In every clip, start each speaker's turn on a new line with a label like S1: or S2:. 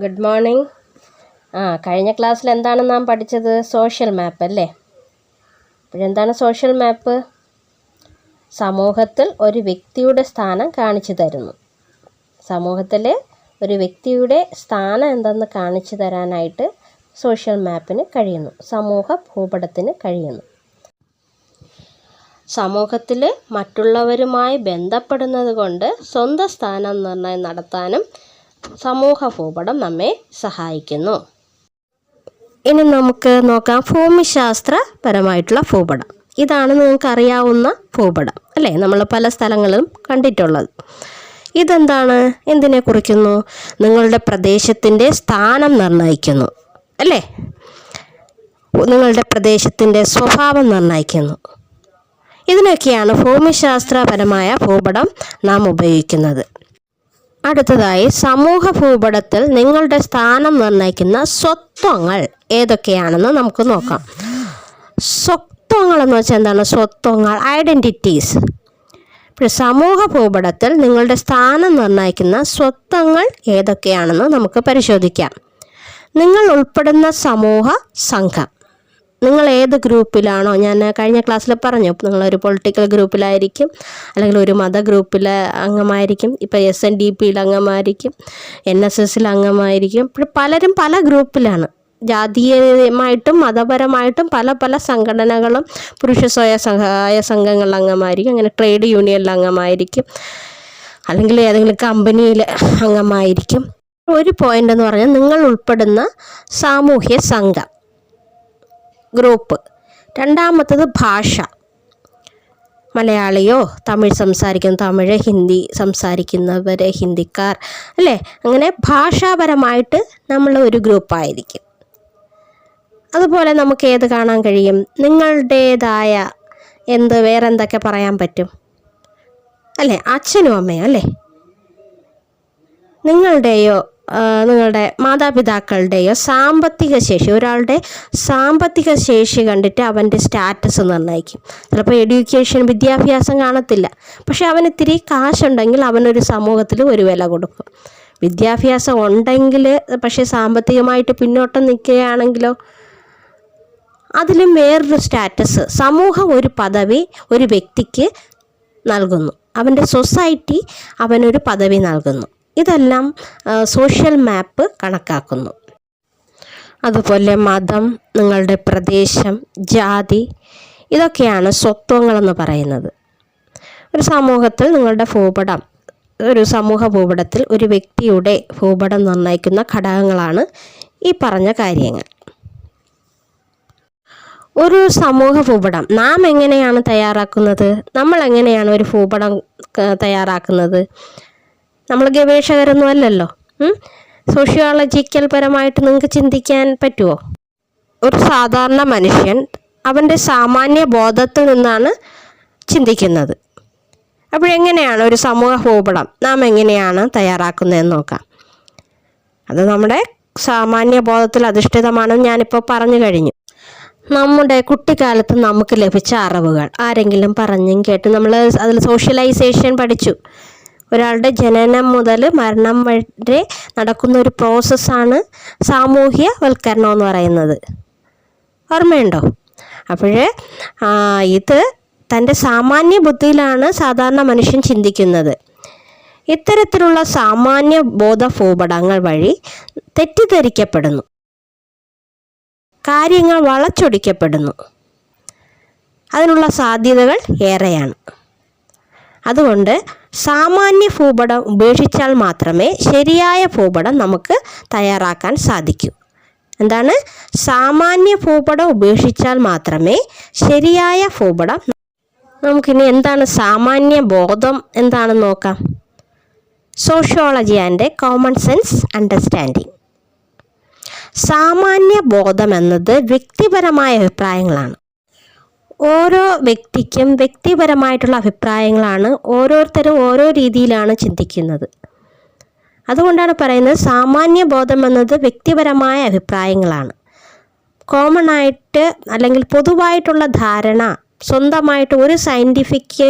S1: Good morning. കഴിഞ്ഞ ക്ലാസ്സിൽ എന്താണ് നാം പഠിച്ചത്? സോഷ്യൽ മാപ്പ് അല്ലേ? ഇപ്പോഴെന്താണ് സോഷ്യൽ മാപ്പ്? സമൂഹത്തിൽ ഒരു വ്യക്തിയുടെ സ്ഥാനം കാണിച്ചു തരുന്നു. സമൂഹത്തിൽ ഒരു വ്യക്തിയുടെ സ്ഥാനം എന്തെന്ന് കാണിച്ചു തരാനായിട്ട് സോഷ്യൽ മാപ്പിന് കഴിയുന്നു, സമൂഹ ഭൂപടത്തിന് കഴിയുന്നു. സമൂഹത്തിൽ മറ്റുള്ളവരുമായി ബന്ധപ്പെടുന്നത് കൊണ്ട് സ്വന്തം സ്ഥാനം നിർണ്ണയം നടത്താനും സമൂഹ ഭൂപടം സഹായിക്കുന്നു. ഇനി നമുക്ക് നോക്കാം ഭൂമിശാസ്ത്രപരമായിട്ടുള്ള ഭൂപടം. ഇതാണ് നിങ്ങൾക്ക് അറിയാവുന്ന ഭൂപടം അല്ലേ? നമ്മൾ പല സ്ഥലങ്ങളിലും കണ്ടിട്ടുള്ളത്. ഇതെന്താണ്? എന്തിനെ കുറിക്കുന്നു? നിങ്ങളുടെ പ്രദേശത്തിൻ്റെ സ്ഥാനം നിർണ്ണയിക്കുന്നു അല്ലേ? നിങ്ങളുടെ പ്രദേശത്തിൻ്റെ സ്വഭാവം നിർണ്ണയിക്കുന്നു. ഇതിനൊക്കെയാണ് ഭൂമിശാസ്ത്രപരമായ ഭൂപടം നാം ഉപയോഗിക്കുന്നത്. അടുത്തതായി, സമൂഹ ഭൂപടത്തിൽ നിങ്ങളുടെ സ്ഥാനം നിർണ്ണയിക്കുന്ന സ്വത്വങ്ങൾ ഏതൊക്കെയാണെന്ന് നമുക്ക് നോക്കാം. സ്വത്വങ്ങൾ എന്ന് വെച്ചാൽ എന്താണ്? സ്വത്വങ്ങൾ, ഐഡൻറ്റിറ്റീസ്. സമൂഹ ഭൂപടത്തിൽ നിങ്ങളുടെ സ്ഥാനം നിർണ്ണയിക്കുന്ന സ്വത്വങ്ങൾ ഏതൊക്കെയാണെന്ന് നമുക്ക് പരിശോധിക്കാം. നിങ്ങൾ ഉൾപ്പെടുന്ന സമൂഹ സംഘം. നിങ്ങൾ ഏത് ഗ്രൂപ്പിലാണോ, ഞാൻ കഴിഞ്ഞ ക്ലാസ്സിൽ പറഞ്ഞു, നിങ്ങളൊരു പൊളിറ്റിക്കൽ ഗ്രൂപ്പിലായിരിക്കും, അല്ലെങ്കിൽ ഒരു മത ഗ്രൂപ്പിൽ അംഗമായിരിക്കും. ഇപ്പോൾ SNDPയിൽ അംഗമായിരിക്കും, NSSൽ അംഗമായിരിക്കും. പലരും പല ഗ്രൂപ്പിലാണ്. ജാതീയമായിട്ടും മതപരമായിട്ടും പല പല സംഘടനകളും, പുരുഷ സ്വയ സംഘങ്ങളിൽ അംഗമായിരിക്കും, അങ്ങനെ ട്രേഡ് യൂണിയനിൽ അംഗമായിരിക്കും, അല്ലെങ്കിൽ ഏതെങ്കിലും കമ്പനിയിൽ അംഗമായിരിക്കും. ഒരു പോയിന്റ് എന്ന് പറഞ്ഞാൽ നിങ്ങൾ ഉൾപ്പെടുന്ന സാമൂഹ്യ സംഘം, ഗ്രൂപ്പ്. രണ്ടാമത്തത് ഭാഷ. മലയാളിയോ, തമിഴ് സംസാരിക്കുന്ന തമിഴ്, ഹിന്ദി സംസാരിക്കുന്നവർ ഹിന്ദിക്കാർ അല്ലേ? അങ്ങനെ ഭാഷാപരമായിട്ട് നമ്മൾ ഒരു ഗ്രൂപ്പായിരിക്കും. അതുപോലെ നമുക്ക് ഏത് കാണാൻ കഴിയും? നിങ്ങളുടേതായ വേറെന്തൊക്കെ പറയാൻ പറ്റും അല്ലേ? അച്ഛനും അമ്മയും അല്ലേ? നിങ്ങളുടെയോ നിങ്ങളുടെ മാതാപിതാക്കളുടെയോ സാമ്പത്തിക ശേഷി. ഒരാളുടെ സാമ്പത്തിക ശേഷി കണ്ടിട്ട് അവൻ്റെ സ്റ്റാറ്റസ് നിർണ്ണയിക്കും. ചിലപ്പോൾ വിദ്യാഭ്യാസം കാണത്തില്ല, പക്ഷെ അവന് ഇത്തിരി കാശുണ്ടെങ്കിൽ അവനൊരു സമൂഹത്തിൽ ഒരു വില കൊടുക്കും. വിദ്യാഭ്യാസം ഉണ്ടെങ്കിൽ പക്ഷേ സാമ്പത്തികമായിട്ട് പിന്നോട്ട് നിൽക്കുകയാണെങ്കിലോ അതിലും വേറൊരു സ്റ്റാറ്റസ്. സമൂഹം ഒരു പദവി ഒരു വ്യക്തിക്ക് നൽകുന്നു, അവൻ്റെ സൊസൈറ്റി അവനൊരു പദവി നൽകുന്നു. ഇതെല്ലാം സോഷ്യൽ മാപ്പ് കണക്കാക്കുന്നു. അതുപോലെ മതം, നിങ്ങളുടെ പ്രദേശം, ജാതി, ഇതൊക്കെയാണ് സ്വത്വങ്ങളെന്ന് പറയുന്നത്. ഒരു സമൂഹത്തിൽ നിങ്ങളുടെ ഭൂപടം, ഒരു സമൂഹ ഭൂപടത്തിൽ ഒരു വ്യക്തിയുടെ ഭൂപടം നിർണ്ണയിക്കുന്ന ഘടകങ്ങളാണ് ഈ പറഞ്ഞ കാര്യങ്ങൾ. ഒരു സമൂഹ ഭൂപടം നാം എങ്ങനെയാണ് തയ്യാറാക്കുന്നത്? നമ്മൾ എങ്ങനെയാണ് ഒരു ഭൂപടം തയ്യാറാക്കുന്നത്? നമ്മൾ ഗവേഷകരൊന്നും അല്ലല്ലോ. സോഷ്യോളജിക്കൽ പരമായിട്ട് നിങ്ങൾക്ക് ചിന്തിക്കാൻ പറ്റുമോ? ഒരു സാധാരണ മനുഷ്യൻ അവൻ്റെ സാമാന്യ ബോധത്തിൽ നിന്നാണ് ചിന്തിക്കുന്നത്. അപ്പോഴെങ്ങനെയാണ് ഒരു സമൂഹ ഭൂപടം നാം എങ്ങനെയാണ് തയ്യാറാക്കുന്നതെന്ന് നോക്കാം. അത് നമ്മുടെ സാമാന്യ ബോധത്തിൽ അധിഷ്ഠിതമാണെന്ന് ഞാനിപ്പോൾ പറഞ്ഞു കഴിഞ്ഞു. നമ്മുടെ കുട്ടിക്കാലത്ത് നമുക്ക് ലഭിച്ച അറിവുകൾ ആരെങ്കിലും പറഞ്ഞും കേട്ട് നമ്മൾ അതിൽ സോഷ്യലൈസേഷൻ പഠിച്ചു. ഒരാളുടെ ജനനം മുതൽ മരണം വരെ നടക്കുന്ന ഒരു പ്രോസസ്സാണ് സാമൂഹ്യവൽക്കരണം എന്ന് പറയുന്നത്. ഓർമ്മയുണ്ടോ? ഇത് തൻ്റെ സാമാന്യ ബുദ്ധിയിലാണ് സാധാരണ മനുഷ്യൻ ചിന്തിക്കുന്നത്. ഇത്തരത്തിലുള്ള സാമാന്യ ബോധ ഭൂപടങ്ങൾ വഴി തെറ്റിദ്ധരിക്കപ്പെടുന്നു, കാര്യങ്ങൾ വളച്ചൊടിക്കപ്പെടുന്നു. അതിനുള്ള സാധ്യതകൾ ഏറെയാണ്. അതുകൊണ്ട് സാമാന്യ ഭൂപടം ഉപേക്ഷിച്ചാൽ മാത്രമേ ശരിയായ ഭൂപടം നമുക്ക് തയ്യാറാക്കാൻ സാധിക്കൂ. എന്താണ്? സാമാന്യ ഭൂപടം ഉപേക്ഷിച്ചാൽ മാത്രമേ ശരിയായ ഭൂപടം. നമുക്കിനി എന്താണ് സാമാന്യ ബോധം എന്താണെന്ന് നോക്കാം. Sociology and common sense understanding. സാമാന്യ ബോധം എന്നത് വ്യക്തിപരമായ അഭിപ്രായങ്ങളാണ്. ഓരോ വ്യക്തിക്കും വ്യക്തിപരമായിട്ടുള്ള അഭിപ്രായങ്ങളാണ്. ഓരോരുത്തരും ഓരോ രീതിയിലാണ് ചിന്തിക്കുന്നത്. അതുകൊണ്ടാണ് പറയുന്നത് സാമാന്യ ബോധം എന്നത് വ്യക്തിപരമായ അഭിപ്രായങ്ങളാണ്. കോമൺ ആയിട്ട് അല്ലെങ്കിൽ പൊതുവായിട്ടുള്ള ധാരണ സ്വന്തമായിട്ട് ഒരു സയൻറ്റിഫിക്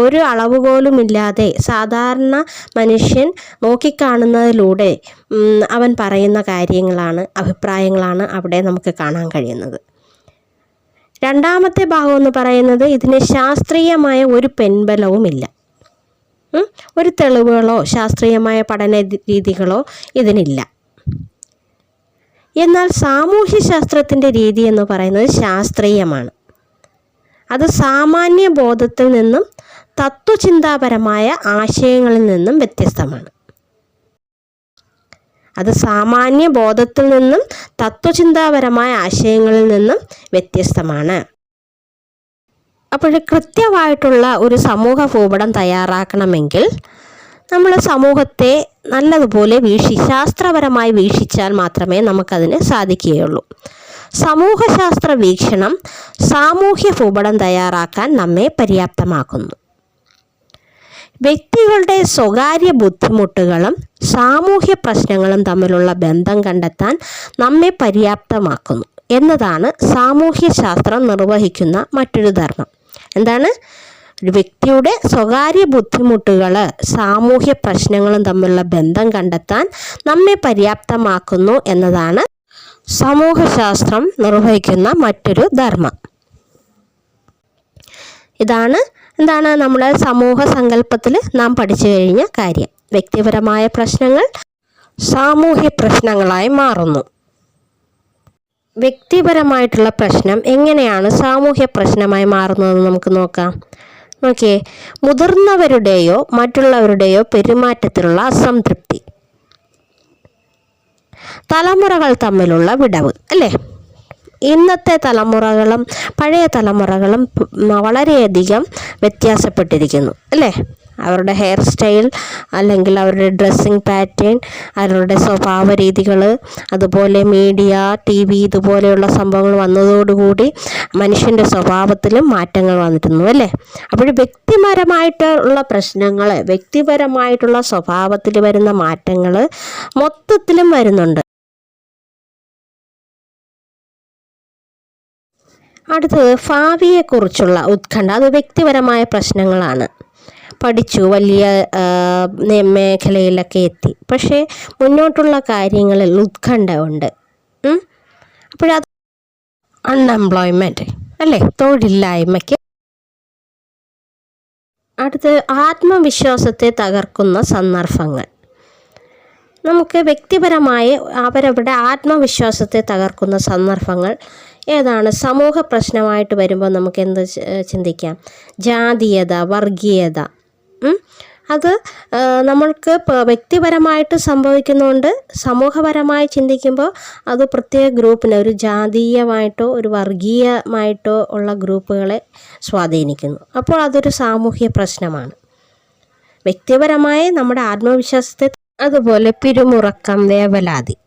S1: ഒരു അളവുകോലുമില്ലാതെ സാധാരണ മനുഷ്യൻ നോക്കിക്കാണുന്നതിലൂടെ അവൻ പറയുന്ന കാര്യങ്ങളാണ്, അഭിപ്രായങ്ങളാണ് അവിടെ നമുക്ക് കാണാൻ കഴിയുന്നത്. രണ്ടാമത്തെ ഭാഗം എന്ന് പറയുന്നത് ഇതിന് ശാസ്ത്രീയമായ ഒരു പിൻബലവുമില്ല. ഒരു തെളിവുകളോ ശാസ്ത്രീയമായ പഠന രീതികളോ ഇതിനില്ല. എന്നാൽ സാമൂഹ്യശാസ്ത്രത്തിൻ്റെ രീതി എന്ന് പറയുന്നത് ശാസ്ത്രീയമാണ്. അത് സാമാന്യ ബോധത്തിൽ നിന്നും തത്വചിന്താപരമായ ആശയങ്ങളിൽ നിന്നും വ്യത്യസ്തമാണ്. അത് സാമാന്യ ബോധത്തിൽ നിന്നും തത്വചിന്താപരമായ ആശയങ്ങളിൽ നിന്നും വ്യത്യസ്തമാണ്. അപ്പോൾ കൃത്യമായിട്ടുള്ള ഒരു സമൂഹ ഭൂപടം തയ്യാറാക്കണമെങ്കിൽ നമ്മൾ സമൂഹത്തെ നല്ലതുപോലെ ശാസ്ത്രപരമായി വീക്ഷിച്ചാൽ മാത്രമേ നമുക്കതിന് സാധിക്കുകയുള്ളൂ. സമൂഹശാസ്ത്ര വീക്ഷണം സാമൂഹ്യ ഭൂപടം തയ്യാറാക്കാൻ നമ്മെ പര്യാപ്തമാക്കുന്നു. വ്യക്തികളുടെ സ്വകാര്യ ബുദ്ധിമുട്ടുകളും സാമൂഹ്യ പ്രശ്നങ്ങളും തമ്മിലുള്ള ബന്ധം കണ്ടെത്താൻ നമ്മെ പര്യാപ്തമാക്കുന്നു എന്നതാണ് സാമൂഹ്യശാസ്ത്രം നിർവഹിക്കുന്ന മറ്റൊരു ധർമ്മം. എന്താണ്? ഒരു വ്യക്തിയുടെ സ്വകാര്യ ബുദ്ധിമുട്ടുകൾ സാമൂഹ്യ പ്രശ്നങ്ങളും തമ്മിലുള്ള ബന്ധം കണ്ടെത്താൻ നമ്മെ പര്യാപ്തമാക്കുന്നു എന്നതാണ് സമൂഹശാസ്ത്രം നിർവഹിക്കുന്ന മറ്റൊരു ധർമ്മം. എന്താണ് നമ്മുടെ സമൂഹ സങ്കല്പത്തിൽ നാം പഠിച്ചു കഴിഞ്ഞ കാര്യം. വ്യക്തിപരമായ പ്രശ്നങ്ങൾ സാമൂഹ്യ പ്രശ്നങ്ങളായി മാറുന്നു. വ്യക്തിപരമായിട്ടുള്ള പ്രശ്നം എങ്ങനെയാണ് സാമൂഹ്യ പ്രശ്നമായി മാറുന്നതെന്ന് നമുക്ക് നോക്കാം. നോക്കിയേ, മുതിർന്നവരുടെയോ മറ്റുള്ളവരുടെയോ പെരുമാറ്റത്തിലുള്ള അസംതൃപ്തി, തലമുറകൾ തമ്മിലുള്ള വിടവ്, അല്ലേ? ഇന്നത്തെ തലമുറകളും പഴയ തലമുറകളും വളരെയധികം വ്യത്യാസപ്പെട്ടിരിക്കുന്നു, അല്ലേ? അവരുടെ ഹെയർ സ്റ്റൈൽ, അല്ലെങ്കിൽ അവരുടെ ഡ്രസ്സിങ് പാറ്റേൺ, അവരുടെ സ്വഭാവ രീതികൾ, അതുപോലെ മീഡിയ, TV ഇതുപോലെയുള്ള സംഭവങ്ങൾ വന്നതോടുകൂടി മനുഷ്യൻ്റെ സ്വഭാവത്തിലും മാറ്റങ്ങൾ വന്നിരുന്നു, അല്ലേ? അപ്പോൾ വ്യക്തിപരമായിട്ടുള്ള പ്രശ്നങ്ങൾ, വ്യക്തിപരമായിട്ടുള്ള സ്വഭാവത്തിൽ വരുന്ന മാറ്റങ്ങൾ മൊത്തത്തിലും വരുന്നുണ്ട്. അടുത്തത് ഭാവിയെക്കുറിച്ചുള്ള ഉത്കണ്ഠ. അത് വ്യക്തിപരമായ പ്രശ്നങ്ങളാണ്. പഠിച്ചു, വലിയ മേഖലയിലൊക്കെ എത്തി, പക്ഷേ മുന്നോട്ടുള്ള കാര്യങ്ങളിൽ ഉത്കണ്ഠ ഉണ്ട്. അപ്പോഴത് അൺഎംപ്ലോയ്മെൻറ്റ്, അല്ലേ? തൊഴിലില്ലായ്മയ്ക്ക്. അടുത്ത് ആത്മവിശ്വാസത്തെ തകർക്കുന്ന സന്ദർഭങ്ങൾ. നമുക്ക് വ്യക്തിപരമായി അവരവരുടെ ആത്മവിശ്വാസത്തെ തകർക്കുന്ന സന്ദർഭങ്ങൾ ഏതാണ്? സമൂഹ പ്രശ്നമായിട്ട് വരുമ്പോൾ നമുക്ക് എന്ത് ചിന്തിക്കാം? ജാതീയത, വർഗീയത. അത് നമ്മൾക്ക് വ്യക്തിപരമായിട്ട് സംഭവിക്കുന്നുണ്ട്. സമൂഹപരമായി ചിന്തിക്കുമ്പോൾ അത് പ്രത്യേക ഗ്രൂപ്പിനെ, ഒരു ജാതീയമായിട്ടോ ഒരു വർഗീയമായിട്ടോ ഉള്ള ഗ്രൂപ്പുകളെ സ്വാധീനിക്കുന്നു. അപ്പോൾ അതൊരു സാമൂഹ്യ പ്രശ്നമാണ്. വ്യക്തിപരമായി നമ്മുടെ ആത്മവിശ്വാസത്തെ, അതുപോലെ പിരിമുറുക്കം, വേവലാതി,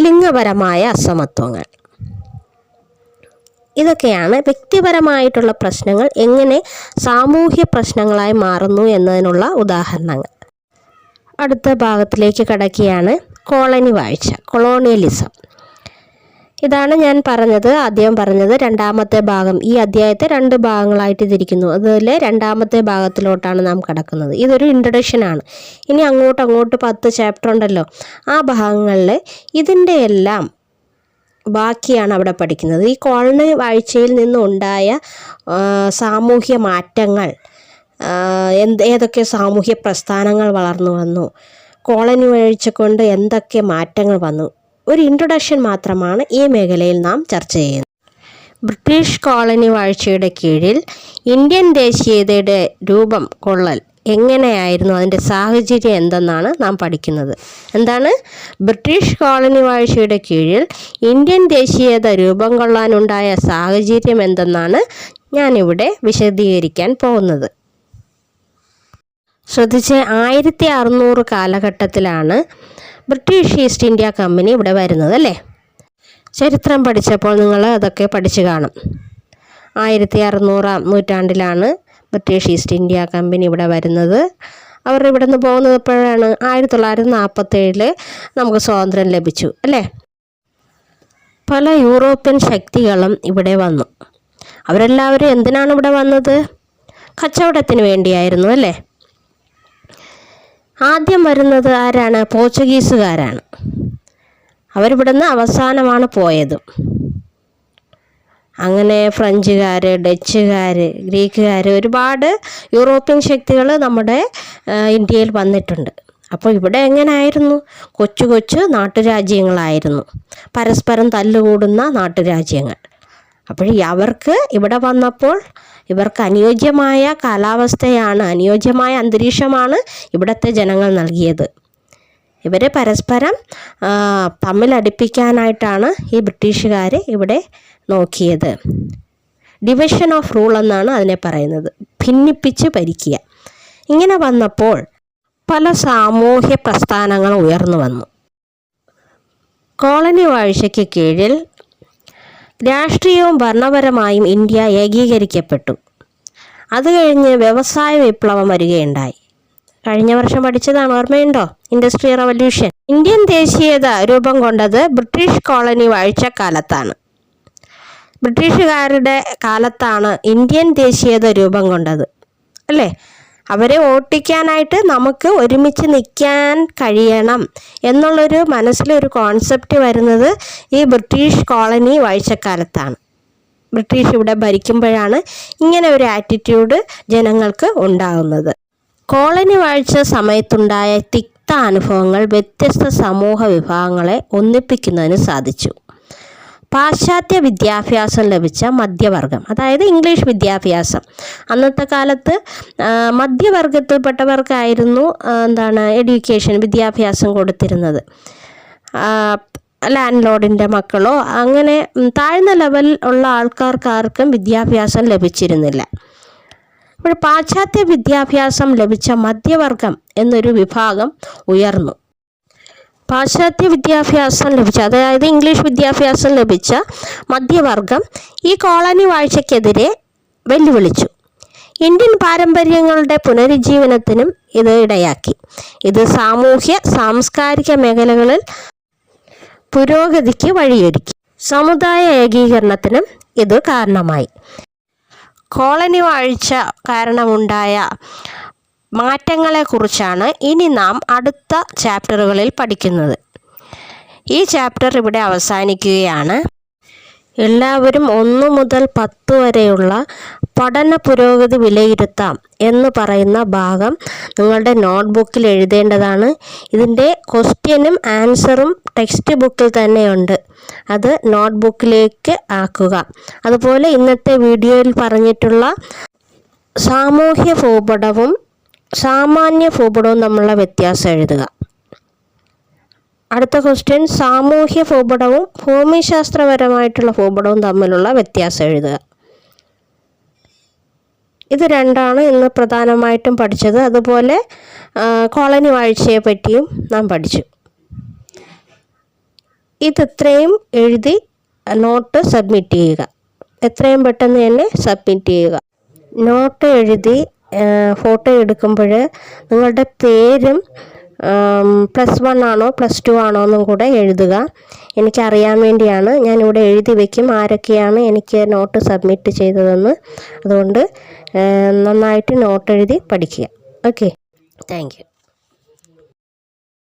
S1: ലിംഗപരമായ അസമത്വങ്ങൾ, ഇതൊക്കെയാണ് വ്യക്തിപരമായിട്ടുള്ള പ്രശ്നങ്ങൾ എങ്ങനെ സാമൂഹ്യ പ്രശ്നങ്ങളായി മാറുന്നു എന്നതിനുള്ള ഉദാഹരണങ്ങൾ. അടുത്ത ഭാഗത്തിലേക്ക് കടക്കുകയാണ് കോളനി വാഴ്ച, കൊളോണിയലിസം. ഇതാണ് ഞാൻ ആദ്യം പറഞ്ഞത്. രണ്ടാമത്തെ ഭാഗം, ഈ അധ്യായത്തെ 2 ഭാഗങ്ങളായിട്ട് തിരിക്കുന്നു. അതിലെ രണ്ടാമത്തെ ഭാഗത്തിലോട്ടാണ് നാം കടക്കുന്നത്. ഇതൊരു ഇൻട്രഡക്ഷനാണ്. ഇനി അങ്ങോട്ട് 10 ചാപ്റ്റർ ഉണ്ടല്ലോ, ആ ഭാഗങ്ങളിൽ ഇതിൻ്റെ എല്ലാം ബാക്കിയാണ് അവിടെ പഠിക്കുന്നത്. ഈ കോളനി വാഴ്ചയിൽ നിന്നുണ്ടായ സാമൂഹ്യ മാറ്റങ്ങൾ, ഏതൊക്കെ സാമൂഹ്യ പ്രസ്ഥാനങ്ങൾ വളർന്നു വന്നു, കോളനി വാഴ്ച കൊണ്ട് എന്തൊക്കെ മാറ്റങ്ങൾ വന്നു, ഒരു ഇൻട്രൊഡക്ഷൻ മാത്രമാണ് ഈ മേഖലയിൽ നാം ചർച്ച ചെയ്യുന്നത്. ബ്രിട്ടീഷ് കോളനി വാഴ്ചയുടെ കീഴിൽ ഇന്ത്യൻ ദേശീയതയുടെ രൂപം കൊള്ളൽ എങ്ങനെയായിരുന്നു, അതിൻ്റെ സാഹചര്യം എന്തെന്നാണ് നാം പഠിക്കുന്നത്. എന്താണ്? ബ്രിട്ടീഷ് കോളനി വാഴ്ചയുടെ കീഴിൽ ഇന്ത്യൻ ദേശീയത രൂപം കൊള്ളാനുണ്ടായ സാഹചര്യം എന്തെന്നാണ് ഞാനിവിടെ വിശദീകരിക്കാൻ പോകുന്നത്. ശ്രദ്ധിച്ച്, 1600 കാലഘട്ടത്തിലാണ് ബ്രിട്ടീഷ് ഈസ്റ്റ് ഇന്ത്യ കമ്പനി ഇവിടെ വരുന്നത്, അല്ലേ? ചരിത്രം പഠിച്ചപ്പോൾ നിങ്ങൾ അതൊക്കെ പഠിച്ചു കാണും. 1600-ആം നൂറ്റാണ്ടിലാണ് ബ്രിട്ടീഷ് ഈസ്റ്റ് ഇന്ത്യ കമ്പനി ഇവിടെ വരുന്നത്. അവർ ഇവിടെ നിന്ന് പോകുന്നത് എപ്പോഴാണ്? 1947 നമുക്ക് സ്വാതന്ത്ര്യം ലഭിച്ചു, അല്ലേ? പല യൂറോപ്യൻ ശക്തികളും ഇവിടെ വന്നു. അവരെല്ലാവരും എന്തിനാണ് ഇവിടെ വന്നത്? കച്ചവടത്തിന് വേണ്ടിയായിരുന്നു അല്ലേ? ആദ്യം വരുന്നത് ആരാണ്? പോർച്ചുഗീസുകാരാണ്. അവരിവിടുന്ന് അവസാനമാണ് പോയതും. അങ്ങനെ ഫ്രഞ്ചുകാർ, ഡച്ചുകാർ, ഗ്രീക്കുകാർ, ഒരുപാട് യൂറോപ്യൻ ശക്തികൾ നമ്മുടെ ഇന്ത്യയിൽ വന്നിട്ടുണ്ട്. അപ്പോൾ ഇവിടെ എങ്ങനെയായിരുന്നു? കൊച്ചു കൊച്ചു നാട്ടുരാജ്യങ്ങളായിരുന്നു, പരസ്പരം തല്ലുകൂടുന്ന നാട്ടുരാജ്യങ്ങൾ. അപ്പോൾ അവർക്ക് ഇവിടെ വന്നപ്പോൾ ഇവർക്ക് അനുയോജ്യമായ കാലാവസ്ഥയാണ്, അനുയോജ്യമായ അന്തരീക്ഷമാണ് ഇവിടുത്തെ ജനങ്ങൾ നൽകിയത്. ഇവരെ പരസ്പരം തമ്മിലടിപ്പിക്കാനായിട്ടാണ് ഈ ബ്രിട്ടീഷുകാർ ഇവിടെ നോക്കിയത്. ഡിവിഷൻ ഓഫ് റൂൾ എന്നാണ് അതിനെ പറയുന്നത്, ഭിന്നിപ്പിച്ച് ഭരിക്കുക. ഇങ്ങനെ വന്നപ്പോൾ പല സാമൂഹ്യ പ്രസ്ഥാനങ്ങൾ ഉയർന്നു വന്നു. കോളനി വാഴ്ചയ്ക്ക് കീഴിൽ രാഷ്ട്രീയവും ഭരണപരമായും ഇന്ത്യ ഏകീകരിക്കപ്പെട്ടു. അത് കഴിഞ്ഞ് വ്യവസായ വിപ്ലവം വരികയുണ്ടായി. കഴിഞ്ഞ വർഷം പഠിച്ചതാണ്, ഓർമ്മയുണ്ടോ? Industrial revolution. ഇന്ത്യൻ ദേശീയത രൂപം കൊണ്ടത് ബ്രിട്ടീഷ് കോളനി വാഴ്ചക്കാലത്താണ്. ബ്രിട്ടീഷുകാരുടെ കാലത്താണ് ഇന്ത്യൻ ദേശീയത രൂപം കൊണ്ടത് അല്ലേ? അവരെ ഓട്ടിക്കാനായിട്ട് നമുക്ക് ഒരുമിച്ച് നിൽക്കാൻ കഴിയണം എന്നുള്ളൊരു മനസ്സിലൊരു കോൺസെപ്റ്റ് വരുന്നത് ഈ ബ്രിട്ടീഷ് കോളനി വാഴ്ചക്കാലത്താണ്. ബ്രിട്ടീഷ് ഇവിടെ ഭരിക്കുമ്പോഴാണ് ഇങ്ങനെ ഒരു ആറ്റിറ്റ്യൂഡ് ജനങ്ങൾക്ക് ഉണ്ടാകുന്നത്. കോളനി വാഴ്ച സമയത്തുണ്ടായ തിക്ത അനുഭവങ്ങൾ വ്യത്യസ്ത സമൂഹ വിഭാഗങ്ങളെ ഒന്നിപ്പിക്കുന്നതിന് സാധിച്ചു. പാശ്ചാത്യ വിദ്യാഭ്യാസം ലഭിച്ച മധ്യവർഗം, അതായത് ഇംഗ്ലീഷ് വിദ്യാഭ്യാസം, അന്നത്തെ കാലത്ത് മധ്യവർഗത്തിൽപ്പെട്ടവർക്കായിരുന്നു എഡ്യൂക്കേഷൻ, വിദ്യാഭ്യാസം കൊടുത്തിരുന്നത്. ലാൻഡ് ലോഡിൻ്റെ മക്കളോ അങ്ങനെ താഴ്ന്ന ലെവലിൽ ഉള്ള ആൾക്കാർക്കാർക്കും വിദ്യാഭ്യാസം ലഭിച്ചിരുന്നില്ല. അപ്പോൾ പാശ്ചാത്യ വിദ്യാഭ്യാസം ലഭിച്ച മധ്യവർഗം എന്നൊരു വിഭാഗം ഉയർന്നു. പാശ്ചാത്യ വിദ്യാഭ്യാസം ലഭിച്ച, അതായത് ഇംഗ്ലീഷ് വിദ്യാഭ്യാസം ലഭിച്ച മധ്യവർഗം ഈ കോളനി വാഴ്ചയ്ക്കെതിരെ വെല്ലുവിളിച്ചു. ഇന്ത്യൻ പാരമ്പര്യങ്ങളുടെ പുനരുജ്ജീവനത്തിനും ഇത് ഇടയാക്കി. ഇത് സാമൂഹ്യ സാംസ്കാരിക മേഖലകളിൽ പുരോഗതിക്ക് വഴിയൊരുക്കി. സമുദായ ഏകീകരണത്തിനും ഇത് കാരണമായി. കോളനി വാഴ്ച കാരണമുണ്ടായ മാറ്റങ്ങളെക്കുറിച്ചാണ് ഇനി നാം അടുത്ത ചാപ്റ്ററുകളിൽ പഠിക്കുന്നത്. ഈ ചാപ്റ്റർ ഇവിടെ അവസാനിക്കുകയാണ്. എല്ലാവരും 1 മുതൽ 10 വരെയുള്ള പഠന പുരോഗതി വിലയിരുത്താം എന്ന് പറയുന്ന ഭാഗം നിങ്ങളുടെ നോട്ട്ബുക്കിൽ എഴുതേണ്ടതാണ്. ഇതിൻ്റെ ക്വസ്റ്റ്യനും ആൻസറും ടെക്സ്റ്റ് ബുക്കിൽ തന്നെയുണ്ട്, അത് നോട്ട്ബുക്കിലേക്ക് ആക്കുക. അതുപോലെ ഇന്നത്തെ വീഡിയോയിൽ പറഞ്ഞിട്ടുള്ള സാമൂഹ്യ ഭൂപടവും സാമാന്യ ഭൂപടവും തമ്മിലുള്ള വ്യത്യാസം എഴുതുക. അടുത്ത ക്വസ്റ്റ്യൻ, സാമൂഹ്യ ഭൂപടവും ഭൂമിശാസ്ത്രപരമായിട്ടുള്ള ഭൂപടവും തമ്മിലുള്ള വ്യത്യാസം എഴുതുക. ഇത് രണ്ടാണ് ഇന്ന് പ്രധാനമായിട്ടും പഠിച്ചത്. അതുപോലെ കോളനി വാഴ്ചയെ പറ്റിയും നാം പഠിച്ചു. ഇത്രയും എഴുതി നോട്ട് സബ്മിറ്റ് ചെയ്യുക. എത്രയും പെട്ടെന്ന് തന്നെ സബ്മിറ്റ് ചെയ്യുക. നോട്ട് എഴുതി ഫോട്ടോ എടുക്കുമ്പോൾ നിങ്ങളുടെ പേരും +1 ആണോ +2 ആണോ എന്നും കൂടെ എഴുതുക. എനിക്കറിയാൻ വേണ്ടിയാണ്, ഞാനിവിടെ എഴുതി വയ്ക്കും ആരൊക്കെയാണ് എനിക്ക് നോട്ട് സബ്മിറ്റ് ചെയ്തതെന്ന്. അതുകൊണ്ട് നന്നായിട്ട് നോട്ട് എഴുതി പഠിക്കുക. Okay, thank you.